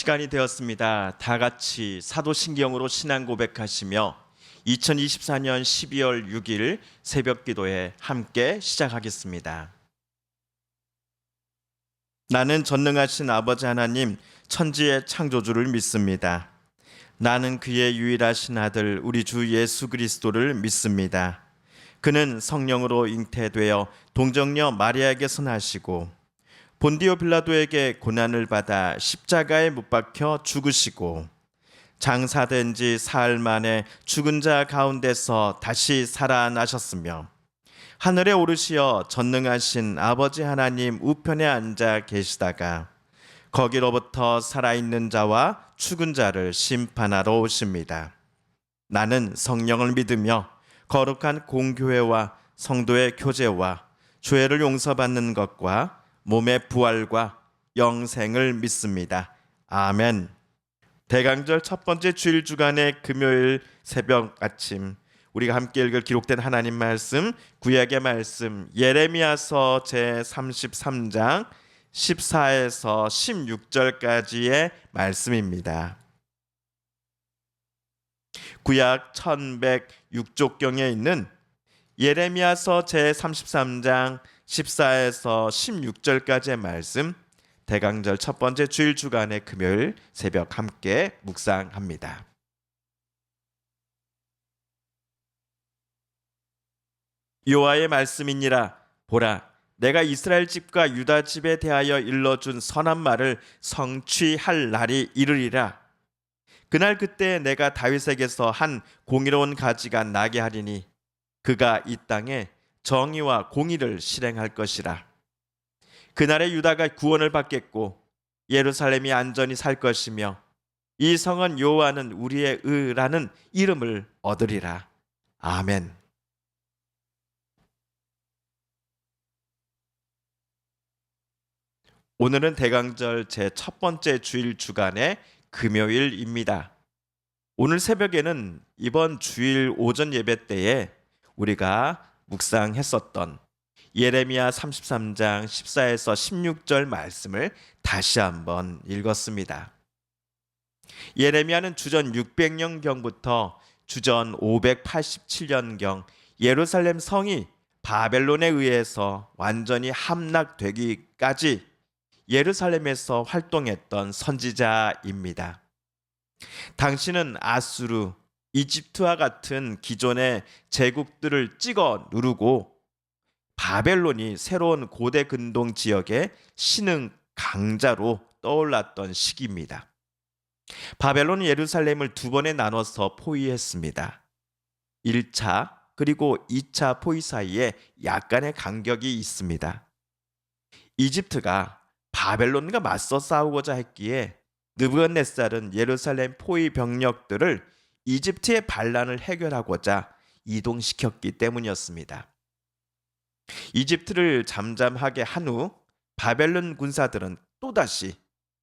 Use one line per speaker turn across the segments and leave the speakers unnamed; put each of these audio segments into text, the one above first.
시간이 되었습니다. 다 같이 사도신경으로 신앙 고백하시며 2024년 12월 6일 새벽 기도에 함께 시작하겠습니다. 나는 전능하신 아버지 하나님 천지의 창조주를 믿습니다. 나는 그의 유일하신 아들 우리 주 예수 그리스도를 믿습니다. 그는 성령으로 잉태되어 동정녀 마리아에게서 나시고 본디오 빌라도에게 고난을 받아 십자가에 못 박혀 죽으시고 장사된 지 사흘 만에 죽은 자 가운데서 다시 살아나셨으며 하늘에 오르시어 전능하신 아버지 하나님 우편에 앉아 계시다가 거기로부터 살아있는 자와 죽은 자를 심판하러 오십니다. 나는 성령을 믿으며 거룩한 공교회와 성도의 교제와 죄를 용서받는 것과 몸의 부활과 영생을 믿습니다. 아멘. 대강절 첫 번째 주일 주간의 금요일 새벽 아침 우리가 함께 읽을 기록된 하나님 말씀 구약의 말씀 예레미야서 제33장 14에서 16절까지의 말씀입니다. 구약 1106족경에 있는 예레미야서 제33장 14에서 16절까지의 말씀 대강절 첫 번째 주일 주간의 금요일 새벽 함께 묵상합니다. 여호와의 말씀이니라. 보라, 내가 이스라엘 집과 유다 집에 대하여 일러준 선한 말을 성취할 날이 이르리라. 그날 그때 내가 다윗에게서 한 공의로운 가지가 나게 하리니 그가 이 땅에 정의와 공의를 실행할 것이라. 그날에 유다가 구원을 받겠고 예루살렘이 안전히 살 것이며 이 성은 여호와는 우리의 의라는 이름을 얻으리라. 아멘. 오늘은 대강절 제 첫 번째 주일 주간의 금요일입니다. 오늘 새벽에는 이번 주일 오전 예배 때에 우리가 묵상했었던 예레미야 33장 14에서 16절 말씀을 다시 한번 읽었습니다. 예레미야는 주전 600년경부터 주전 587년경 예루살렘 성이 바벨론에 의해서 완전히 함락되기까지 예루살렘에서 활동했던 선지자입니다. 당시는 아수르, 이집트와 같은 기존의 제국들을 찍어 누르고 바벨론이 새로운 고대 근동 지역의 신흥 강자로 떠올랐던 시기입니다. 바벨론은 예루살렘을 두 번에 나눠서 포위했습니다. 1차 그리고 2차 포위 사이에 약간의 간격이 있습니다. 이집트가 바벨론과 맞서 싸우고자 했기에 느부갓네살은 예루살렘 포위 병력들을 이집트의 반란을 해결하고자 이동시켰기 때문이었습니다. 이집트를 잠잠하게 한 후 바벨론 군사들은 또다시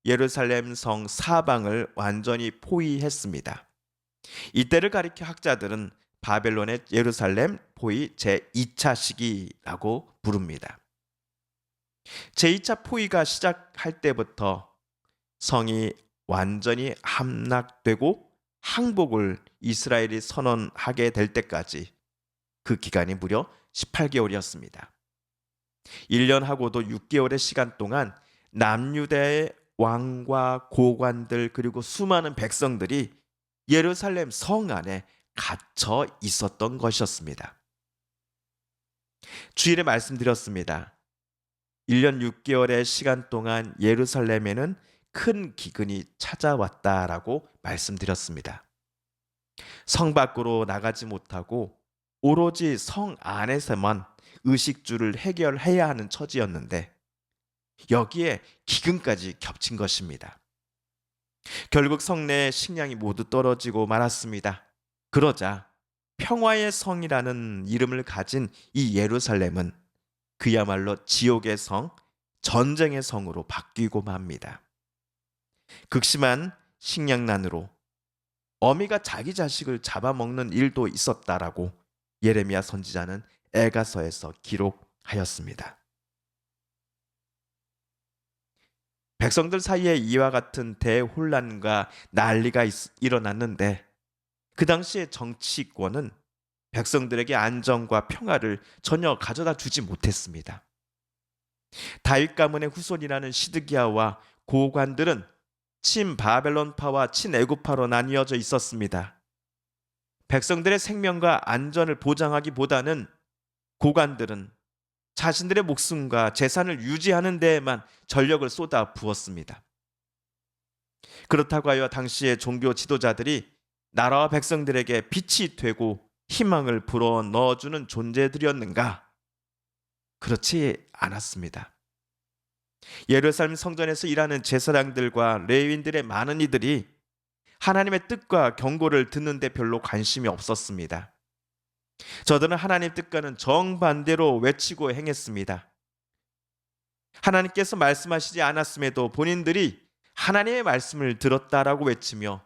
예루살렘 성 사방을 완전히 포위했습니다. 이때를 가리켜 학자들은 바벨론의 예루살렘 포위 제2차 시기라고 부릅니다. 제2차 포위가 시작할 때부터 성이 완전히 함락되고 항복을 이스라엘이 선언하게 될 때까지 그 기간이 무려 18개월이었습니다. 1년하고도 6개월의 시간 동안 남유다의 왕과 고관들 그리고 수많은 백성들이 예루살렘 성 안에 갇혀 있었던 것이었습니다. 주일에 말씀드렸습니다. 1년 6개월의 시간 동안 예루살렘에는 큰 기근이 찾아왔다라고 말씀드렸습니다. 성 밖으로 나가지 못하고 오로지 성 안에서만 의식주를 해결해야 하는 처지였는데 여기에 기근까지 겹친 것입니다. 결국 성내의 식량이 모두 떨어지고 말았습니다. 그러자 평화의 성이라는 이름을 가진 이 예루살렘은 그야말로 지옥의 성, 전쟁의 성으로 바뀌고 맙니다. 극심한 식량난으로 어미가 자기 자식을 잡아먹는 일도 있었다라고 예레미야 선지자는 에가서에서 기록하였습니다. 백성들 사이에 이와 같은 대혼란과 난리가 일어났는데 그 당시에 정치권은 백성들에게 안정과 평화를 전혀 가져다 주지 못했습니다. 다윗 가문의 후손이라는 시드기야와 고관들은 친바벨론파와 친애굽파로 나뉘어져 있었습니다. 백성들의 생명과 안전을 보장하기보다는 고관들은 자신들의 목숨과 재산을 유지하는 데에만 전력을 쏟아 부었습니다. 그렇다고 하여 당시의 종교 지도자들이 나라와 백성들에게 빛이 되고 희망을 불어 넣어주는 존재들이었는가? 그렇지 않았습니다. 예루살렘 성전에서 일하는 제사장들과 레위인들의 많은 이들이 하나님의 뜻과 경고를 듣는데 별로 관심이 없었습니다. 저들은 하나님 뜻과는 정반대로 외치고 행했습니다. 하나님께서 말씀하시지 않았음에도 본인들이 하나님의 말씀을 들었다라고 외치며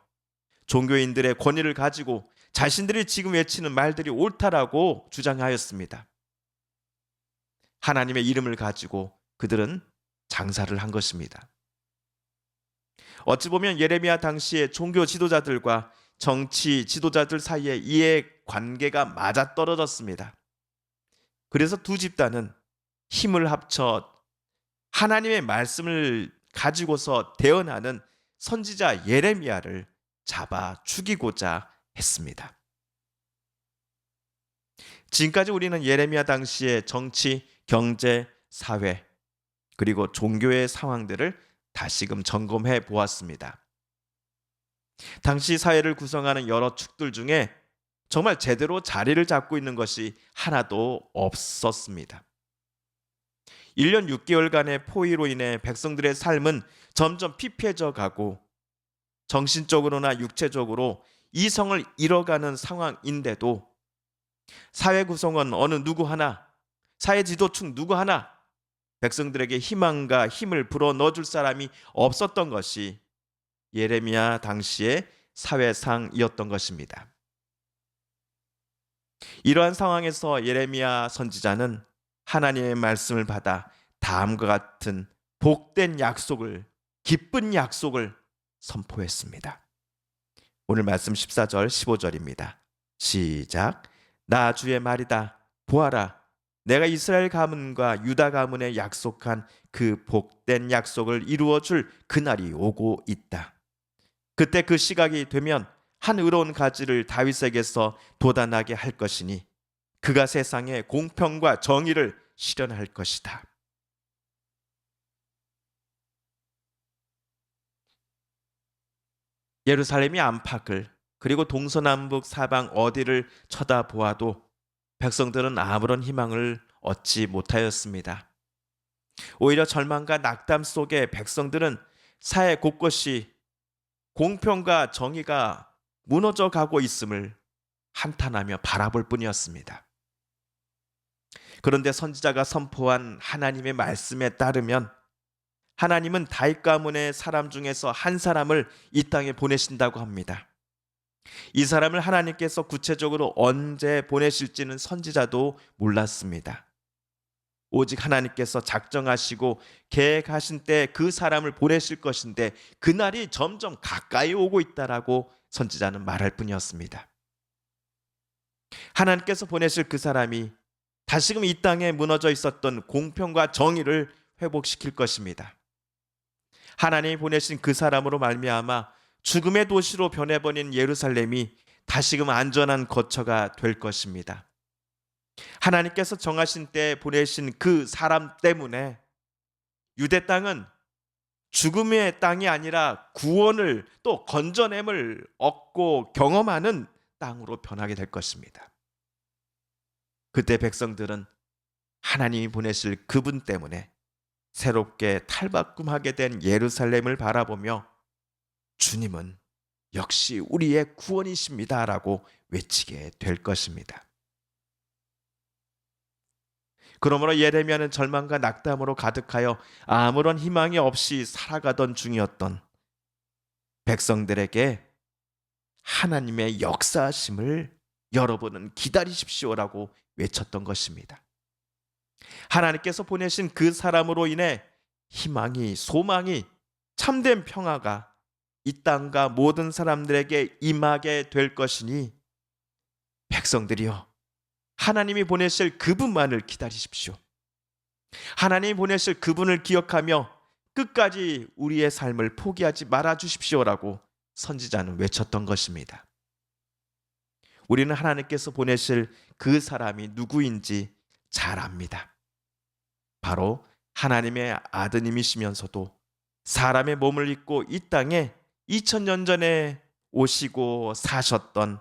종교인들의 권위를 가지고 자신들이 지금 외치는 말들이 옳다라고 주장하였습니다. 하나님의 이름을 가지고 그들은 장사를 한 것입니다. 어찌 보면 예레미야 당시의 종교 지도자들과 정치 지도자들 사이에 이해 관계가 맞아떨어졌습니다. 그래서 두 집단은 힘을 합쳐 하나님의 말씀을 가지고서 대언하는 선지자 예레미야를 잡아 죽이고자 했습니다. 지금까지 우리는 예레미야 당시의 정치, 경제, 사회 그리고 종교의 상황들을 다시금 점검해 보았습니다. 당시 사회를 구성하는 여러 축들 중에 정말 제대로 자리를 잡고 있는 것이 하나도 없었습니다. 1년 6개월간의 포위로 인해 백성들의 삶은 점점 피폐해져 가고 정신적으로나 육체적으로 이성을 잃어가는 상황인데도 사회 구성원 어느 누구 하나, 사회 지도층 누구 하나 백성들에게 희망과 힘을 불어 넣어줄 사람이 없었던 것이 예레미야 당시의 사회상이었던 것입니다. 이러한 상황에서 예레미야 선지자는 하나님의 말씀을 받아 다음과 같은 복된 약속을, 기쁜 약속을 선포했습니다. 오늘 말씀 14절 15절입니다. 시작. 나 주의 말이다. 보아라. 내가 이스라엘 가문과 유다 가문에 약속한 그 복된 약속을 이루어 줄 그날이 오고 있다. 그때 그 시각이 되면 한 의로운 가지를 다윗에게서 돋아나게 할 것이니 그가 세상에 공평과 정의를 실현할 것이다. 예루살렘이 안팎을 그리고 동서남북 사방 어디를 쳐다보아도 백성들은 아무런 희망을 얻지 못하였습니다. 오히려 절망과 낙담 속에 백성들은 사회 곳곳이 공평과 정의가 무너져 가고 있음을 한탄하며 바라볼 뿐이었습니다. 그런데 선지자가 선포한 하나님의 말씀에 따르면 하나님은 다윗 가문의 사람 중에서 한 사람을 이 땅에 보내신다고 합니다. 이 사람을 하나님께서 구체적으로 언제 보내실지는 선지자도 몰랐습니다. 오직 하나님께서 작정하시고 계획하신 때 그 사람을 보내실 것인데 그날이 점점 가까이 오고 있다라고 선지자는 말할 뿐이었습니다. 하나님께서 보내실 그 사람이 다시금 이 땅에 무너져 있었던 공평과 정의를 회복시킬 것입니다. 하나님이 보내신 그 사람으로 말미암아 죽음의 도시로 변해버린 예루살렘이 다시금 안전한 거처가 될 것입니다. 하나님께서 정하신 때에 보내신 그 사람 때문에 유대 땅은 죽음의 땅이 아니라 구원을 또 건져냄을 얻고 경험하는 땅으로 변하게 될 것입니다. 그때 백성들은 하나님이 보내실 그분 때문에 새롭게 탈바꿈하게 된 예루살렘을 바라보며 주님은 역시 우리의 구원이십니다라고 외치게 될 것입니다. 그러므로 예레미야는 절망과 낙담으로 가득하여 아무런 희망이 없이 살아가던 중이었던 백성들에게 하나님의 역사하심을 여러분은 기다리십시오라고 외쳤던 것입니다. 하나님께서 보내신 그 사람으로 인해 희망이, 소망이 참된 평화가 이 땅과 모든 사람들에게 임하게 될 것이니 백성들이여, 하나님이 보내실 그분만을 기다리십시오. 하나님이 보내실 그분을 기억하며 끝까지 우리의 삶을 포기하지 말아 주십시오라고 선지자는 외쳤던 것입니다. 우리는 하나님께서 보내실 그 사람이 누구인지 잘 압니다. 바로 하나님의 아드님이시면서도 사람의 몸을 입고 이 땅에 2000년 전에 오시고 사셨던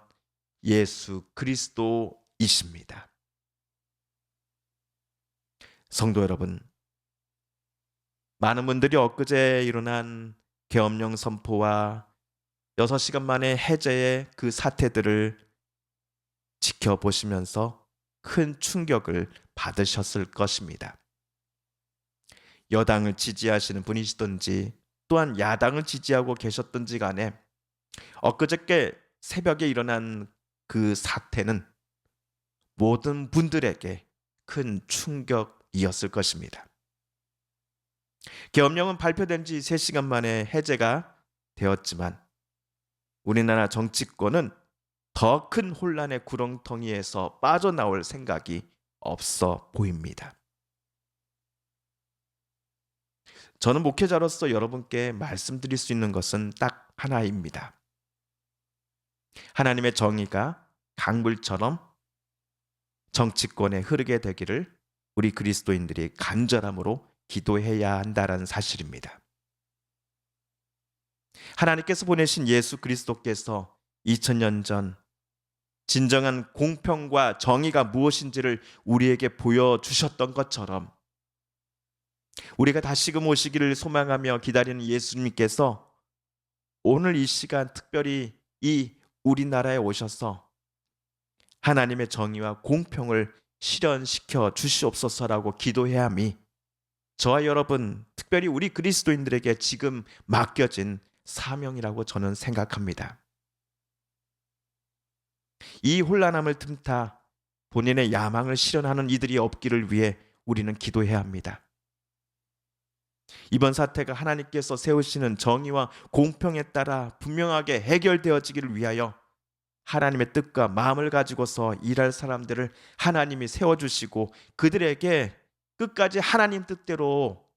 예수 그리스도이십니다. 성도 여러분, 많은 분들이 엊그제 일어난 계엄령 선포와 6시간 만에 해제의 그 사태들을 지켜보시면서 큰 충격을 받으셨을 것입니다. 여당을 지지하시는 분이시든지 또한 야당을 지지하고 계셨든지 간에 엊그저께 새벽에 일어난 그 사태는 모든 분들에게 큰 충격이었을 것입니다. 계엄령은 발표된 지 3시간 만에 해제가 되었지만 우리나라 정치권은 더 큰 혼란의 구렁텅이에서 빠져나올 생각이 없어 보입니다. 저는 목회자로서 여러분께 말씀드릴 수 있는 것은 딱 하나입니다. 하나님의 정의가 강물처럼 정치권에 흐르게 되기를 우리 그리스도인들이 간절함으로 기도해야 한다는 사실입니다. 하나님께서 보내신 예수 그리스도께서 2000년 전 진정한 공평과 정의가 무엇인지를 우리에게 보여주셨던 것처럼 우리가 다시금 오시기를 소망하며 기다리는 예수님께서 오늘 이 시간 특별히 이 우리나라에 오셔서 하나님의 정의와 공평을 실현시켜 주시옵소서라고 기도해야 함이 저와 여러분, 특별히 우리 그리스도인들에게 지금 맡겨진 사명이라고 저는 생각합니다. 이 혼란함을 틈타 본인의 야망을 실현하는 이들이 없기를 위해 우리는 기도해야 합니다. 이번 사태가 하나님께서 세우시는 정의와 공평에 따라 분명하게 해결되어지기를 위하여 하나님의 뜻과 마음을 가지고서 일할 사람들을 하나님이 세워주시고 그들에게 끝까지 하나님 뜻대로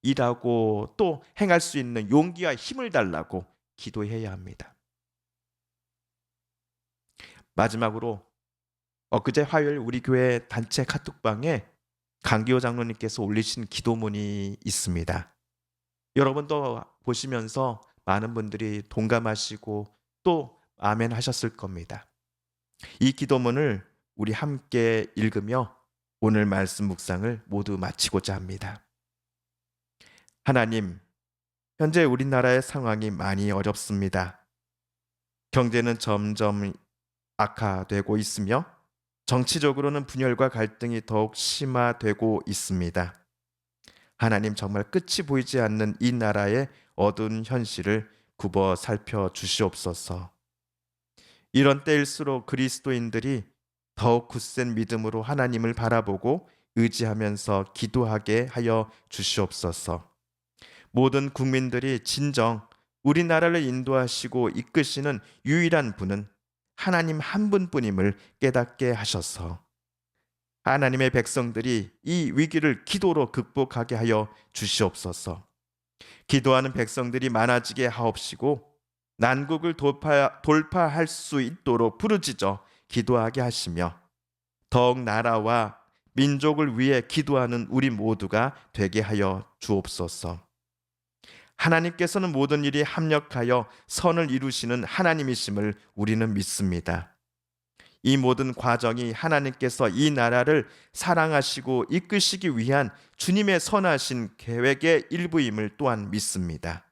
일하고 또 행할 수 있는 용기와 힘을 달라고 기도해야 합니다. 마지막으로 엊그제 화요일 우리 교회 단체 카톡방에 강기호 장로님께서 올리신 기도문이 있습니다. 여러분도 보시면서 많은 분들이 동감하시고 또 아멘 하셨을 겁니다. 이 기도문을 우리 함께 읽으며 오늘 말씀 묵상을 모두 마치고자 합니다. 하나님, 현재 우리나라의 상황이 많이 어렵습니다. 경제는 점점 악화되고 있으며 정치적으로는 분열과 갈등이 더욱 심화되고 있습니다. 하나님, 정말 끝이 보이지 않는 이 나라의 어두운 현실을 굽어 살펴 주시옵소서. 이런 때일수록 그리스도인들이 더욱 굳센 믿음으로 하나님을 바라보고 의지하면서 기도하게 하여 주시옵소서. 모든 국민들이 진정 우리나라를 인도하시고 이끄시는 유일한 분은 하나님 한 분뿐임을 깨닫게 하셔서 하나님의 백성들이 이 위기를 기도로 극복하게 하여 주시옵소서. 기도하는 백성들이 많아지게 하옵시고 난국을 돌파할 수 있도록 부르짖어 기도하게 하시며 더욱 나라와 민족을 위해 기도하는 우리 모두가 되게 하여 주옵소서. 하나님께서는 모든 일이 합력하여 선을 이루시는 하나님이심을 우리는 믿습니다. 이 모든 과정이 하나님께서 이 나라를 사랑하시고 이끄시기 위한 주님의 선하신 계획의 일부임을 또한 믿습니다.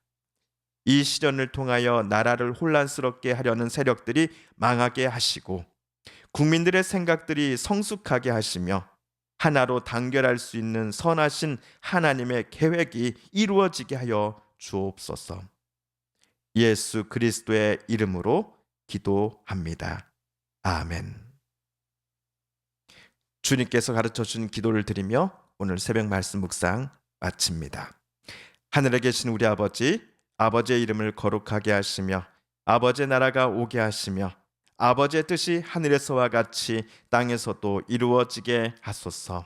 이 시련을 통하여 나라를 혼란스럽게 하려는 세력들이 망하게 하시고 국민들의 생각들이 성숙하게 하시며 하나로 단결할 수 있는 선하신 하나님의 계획이 이루어지게 하여 주옵소서. 예수 그리스도의 이름으로 기도합니다. 아멘. 주님께서 가르쳐 준 기도를 드리며 오늘 새벽 말씀 묵상 마칩니다. 하늘에 계신 우리 아버지, 아버지의 이름을 거룩하게 하시며 아버지의 나라가 오게 하시며 아버지의 뜻이 하늘에서와 같이 땅에서도 이루어지게 하소서.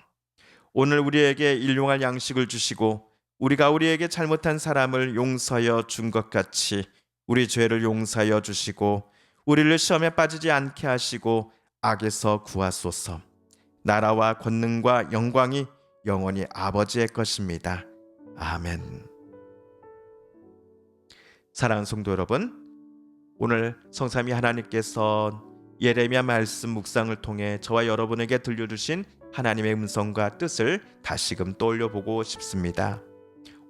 오늘 우리에게 일용할 양식을 주시고 우리가 우리에게 잘못한 사람을 용서하여 준 것 같이 우리 죄를 용서하여 주시고 우리를 시험에 빠지지 않게 하시고 악에서 구하소서. 나라와 권능과 영광이 영원히 아버지의 것입니다. 아멘. 사랑하는 성도 여러분, 오늘 성삼위 하나님께서 예레미야 말씀 묵상을 통해 저와 여러분에게 들려주신 하나님의 음성과 뜻을 다시금 떠올려보고 싶습니다.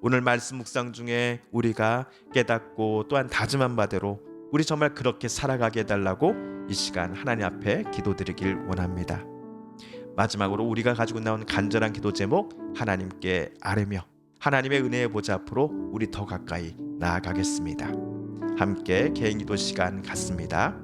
오늘 말씀 묵상 중에 우리가 깨닫고 또한 다짐한 바대로 우리 정말 그렇게 살아가게 해달라고 이 시간 하나님 앞에 기도드리길 원합니다. 마지막으로 우리가 가지고 나온 간절한 기도 제목 하나님께 아뢰며 하나님의 은혜의 보좌 앞으로 우리 더 가까이 나아가겠습니다. 함께 개인 기도 시간 갖습니다.